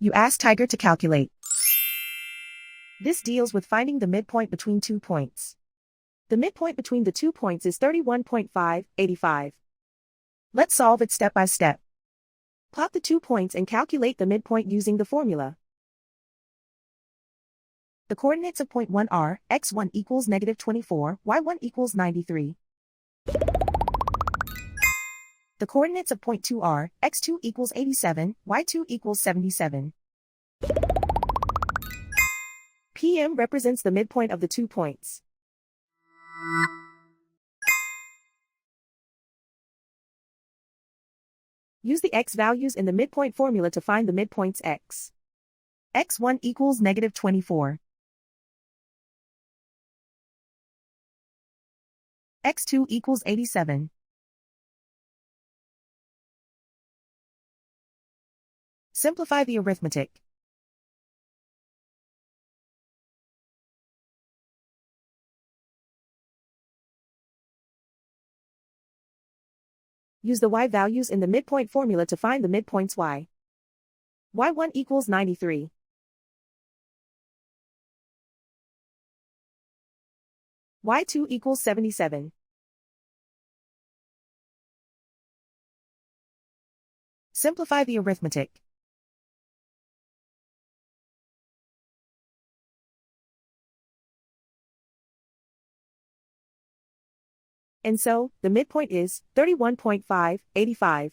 You ask Tiger to calculate. This deals with finding the midpoint between 2 points. The midpoint between the 2 points is 31.585. Let's solve it step by step. Plot the 2 points and calculate the midpoint using the formula. The coordinates of point 1 are x1 equals -24, y1 equals 93. The coordinates of point 2 are x2 equals 87, y2 equals 77. PM represents the midpoint of the 2 points. Use the x values in the midpoint formula to find the midpoints x. x1 equals -24. x2 equals 87. Simplify the arithmetic. Use the y values in the midpoint formula to find the midpoints y. y1 equals 93. y2 equals 77. Simplify the arithmetic. And so, the midpoint is 31.585.